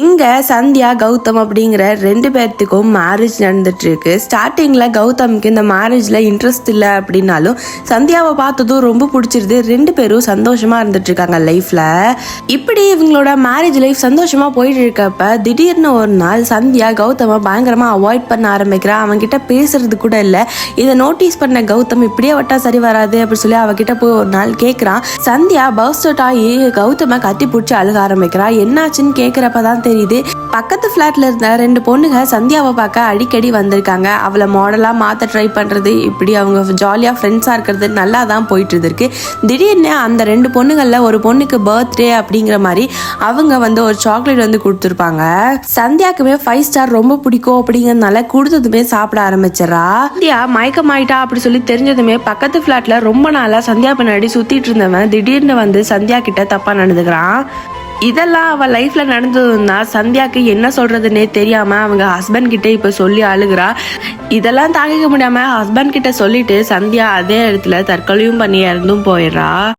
இங்க சந்தியா கௌதம் அப்படிங்கிற 2 பேர்த்துக்கும் மேரேஜ் நடந்துட்டு இருக்கு. ஸ்டார்டிங்ல கௌதம்க்கு இந்த மேரேஜ்ல இன்ட்ரெஸ்ட் இல்லை அப்படின்னாலும் சந்தியாவை பார்த்ததும் ரொம்ப பிடிச்சிருது. 2 பேரும் சந்தோஷமா இருந்துட்டு இருக்காங்க லைஃப்ல. இப்படி இவங்களோட மேரேஜ் லைஃப் சந்தோஷமா போயிட்டு இருக்கப்ப திடீர்னு ஒரு நாள் சந்தியா கௌதம பயங்கரமா அவாய்ட் பண்ண ஆரம்பிக்கிறா. அவன்கிட்ட பேசுறது கூட இல்லை. இதை நோட்டீஸ் பண்ண கௌதம் இப்படியே வட்டா சரி வராது அப்படின்னு சொல்லி அவகிட்ட போய் ஒரு நாள் கேட்கிறான். சந்தியா பஸ்ட் ஆகி கௌதம கட்டி பிடிச்சி அழுக ஆரம்பிக்கிறா. என்னாச்சுன்னு கேட்கிறப்பதான் தெரியுது, பக்கத்து பிளாட்ல இருந்த 2 பொண்ணுங்க சந்தியாவை பார்க்க அடிக்கடி வந்திருக்காங்க. அவளை மாடலா மாத்த ட்ரை பண்றது, இப்படி அவங்க ஜாலியா ஃப்ரெண்ட்ஸா இருக்கிறது நல்லா தான் போயிட்டு இருக்கு. திடீர்னு அந்த 2 பொண்ணுகள்ல ஒரு பொண்ணுக்கு பர்த்டே அப்படிங்கிற மாதிரி அவங்க ஒரு சாக்லேட் கொடுத்துருப்பாங்க. சந்தியாக்குமே 5 ஸ்டார் ரொம்ப பிடிக்கும் அப்படிங்கறதுனால கொடுத்ததுமே சாப்பிட ஆரம்பிச்சிடறா. சந்தியா மயக்கமாயிட்டா அப்படி சொல்லி தெரிஞ்சதுமே பக்கத்து பிளாட்ல ரொம்ப நாளா சந்தியா பின்னாடி சுத்திட்டு இருந்தவன் திடீர்னு சந்தியா கிட்ட தப்பா நடந்துக்கிறான். இதெல்லாம் அவள் லைஃப்ல நடந்ததுன்னா சந்தியாக்கு என்ன சொல்றதுன்னே தெரியாம அவங்க ஹஸ்பண்ட் கிட்ட இப்ப சொல்லி அழுகுறா. இதெல்லாம் தாங்கிக்க முடியாம ஹஸ்பண்ட் கிட்ட சொல்லிட்டு சந்தியா அதே இடத்துல தற்கொலையும் பண்ணி இறந்தும் போயிடுறா.